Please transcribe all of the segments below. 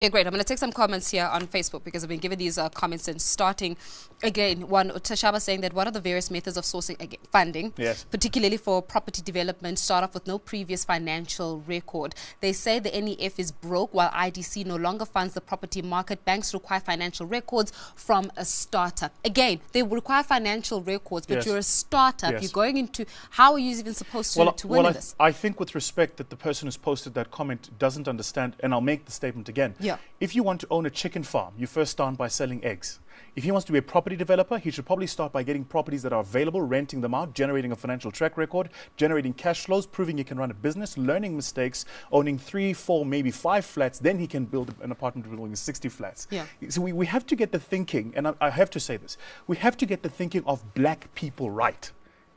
Yeah, great. I'm going to take some comments here on Facebook because I've been given these comments and starting again. One, Tashaba saying that what are the various methods of sourcing funding, yes, particularly for property development, start off with no previous financial record. They say the NEF is broke while IDC no longer funds the property market. Banks require financial records from a startup. Again, they require financial records, but yes, you're a startup. yes, You're going into, how are you even supposed to win this? I think with respect that the person who's posted that comment doesn't understand, and I'll make the statement again. Yeah. If you want to own a chicken farm, you first start by selling eggs. If he wants to be a property developer, he should probably start by getting properties that are available, renting them out, generating a financial track record, generating cash flows, proving he can run a business, learning mistakes, owning 3, 4, maybe 5 flats. Then he can build an apartment building 60 flats. Yeah. So we have to get the thinking, and I have to say this, we have to get the thinking of black people right.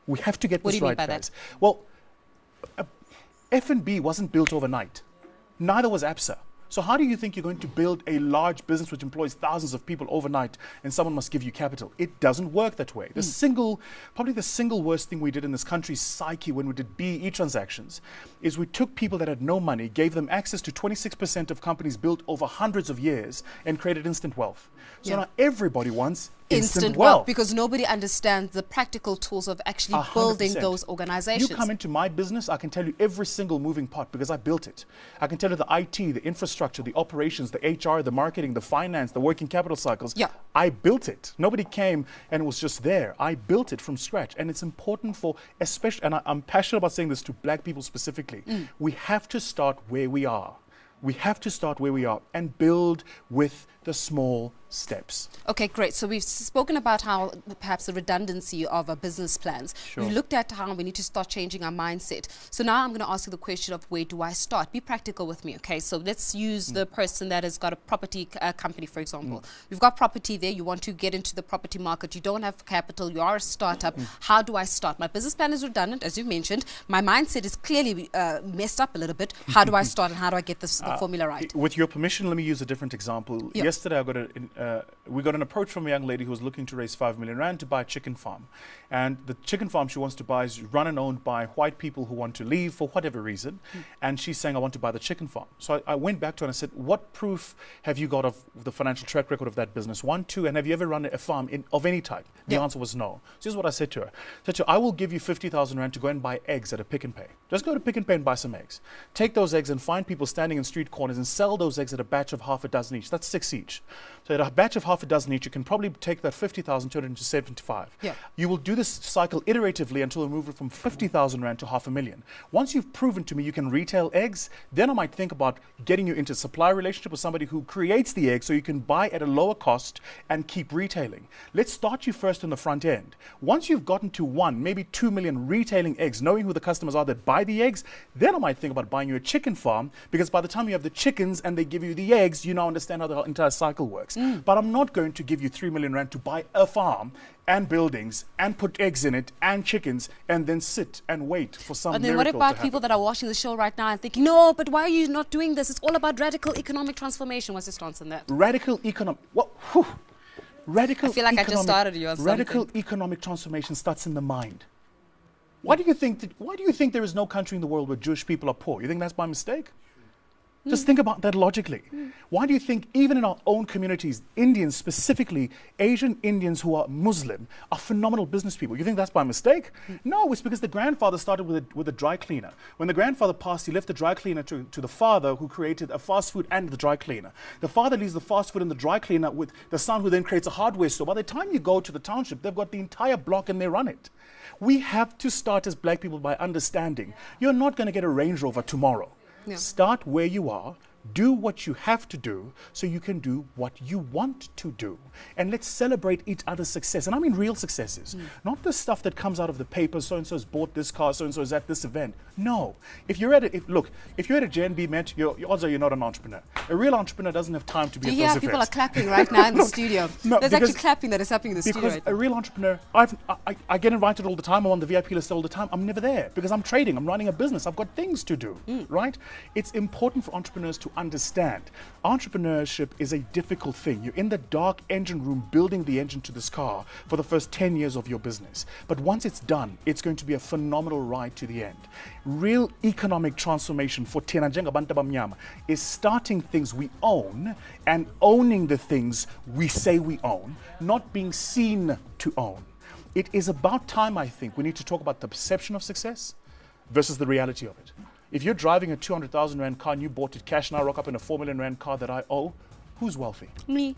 We have to get this right, guys. What do you mean by that? Well, F&B wasn't built overnight. Neither was ABSA. So how do you think you're going to build a large business which employs thousands of people overnight and someone must give you capital? It doesn't work that way. Probably the single worst thing we did in this country's psyche when we did BE transactions is we took people that had no money, gave them access to 26% of companies built over hundreds of years and created instant wealth. So now everybody wants instant wealth because nobody understands the practical tools of actually 100%. Building those organizations. You come into my business, I can tell you every single moving part because I built it. I can tell you the IT, the infrastructure, the operations, the HR, the marketing, the finance, the working capital cycles. Yeah. I built it. Nobody came and it was just there. I built it from scratch. And it's important for, especially, and I'm passionate about saying this to black people specifically, we have to start where we are. We have to start where we are and build with the small steps. Okay, great. So we've spoken about how perhaps the redundancy of our business plans. Sure. We've looked at how we need to start changing our mindset. So now I'm going to ask you the question of where do I start? Be practical with me, okay? So let's use the person that has got a property company, for example. We've got property there. You want to get into the property market. You don't have capital. You are a startup. How do I start? My business plan is redundant, as you mentioned. My mindset is clearly messed up a little bit. How do I start and how do I get this, the formula right? With your permission, let me use a different example. Yeah. Yesterday, we got an approach from a young lady who was looking to raise 5 million rand to buy a chicken farm. And the chicken farm she wants to buy is run and owned by white people who want to leave for whatever reason. And she's saying, I want to buy the chicken farm. So I went back to her and I said, what proof have you got of the financial track record of that business? 1, 2, and have you ever run a farm of any type? The answer was no. So here's what I said to her. I said to her, I will give you 50,000 rand to go and buy eggs at a Pick and Pay. Just go to Pick and Pay and buy some eggs. Take those eggs and find people standing in street corners and sell those eggs at a batch of half a dozen each. That's 6 each. So at a batch of half a dozen each, you can probably take that 50,000, turn it into 75. Yeah. You will do this cycle iteratively until you move it from 50,000 rand to 500,000. Once you've proven to me you can retail eggs, then I might think about getting you into a supply relationship with somebody who creates the egg so you can buy at a lower cost and keep retailing. Let's start you first on the front end. Once you've gotten to 1, maybe 2 million retailing eggs, knowing who the customers are that buy the eggs, then I might think about buying you a chicken farm, because by the time you have the chickens and they give you the eggs, you now understand how the entire cycle works. But I'm not going to give you 3 million rand to buy a farm and buildings and put eggs in it and chickens and then sit and wait for some miracle to happen. And then what about people that are watching the show right now and thinking, no, but why are you not doing this? It's all about radical economic transformation. What's your stance on that? Radical economic, radical I feel like I just started you on something. Radical economic transformation starts in the mind. Why do you think there is no country in the world where Jewish people are poor? You think that's by mistake? Just think about that logically. Why do you think even in our own communities, Indians specifically, Asian Indians who are Muslim, are phenomenal business people? You think that's by mistake? No, it's because the grandfather started with a dry cleaner. When the grandfather passed, he left the dry cleaner to the father, who created a fast food and the dry cleaner. The father leaves the fast food and the dry cleaner with the son, who then creates a hardware store. By the time you go to the township, they've got the entire block and they run it. We have to start as black people by understanding you're not going to get a Range Rover tomorrow. Yeah. Start where you are, do what you have to do so you can do what you want to do. And let's celebrate each other's success. And I mean real successes, not the stuff that comes out of the paper, so-and-so's bought this car, so-and-so's at this event. No. If you're at a JNB Met, your odds are you're not an entrepreneur. A real entrepreneur doesn't have time to be at those events. People are clapping right now in the studio. No, There's actually clapping that is happening in the studio. Because a real entrepreneur, I get invited all the time. I'm on the VIP list all the time. I'm never there because I'm trading. I'm running a business. I've got things to do, right? It's important for entrepreneurs to understand entrepreneurship is a difficult thing. You're in the dark engine room building the engine to this car for the first 10 years of your business. But once it's done, it's going to be a phenomenal ride to the end. Real economic transformation for Tena njengabantu abamnyama is starting things we own and owning the things we say we own, not being seen to own. It is about time, I think, we need to talk about the perception of success versus the reality of it. If you're driving a 200,000 Rand car and you bought it cash, and I rock up in a 4 million Rand car that I owe, who's wealthy? Me.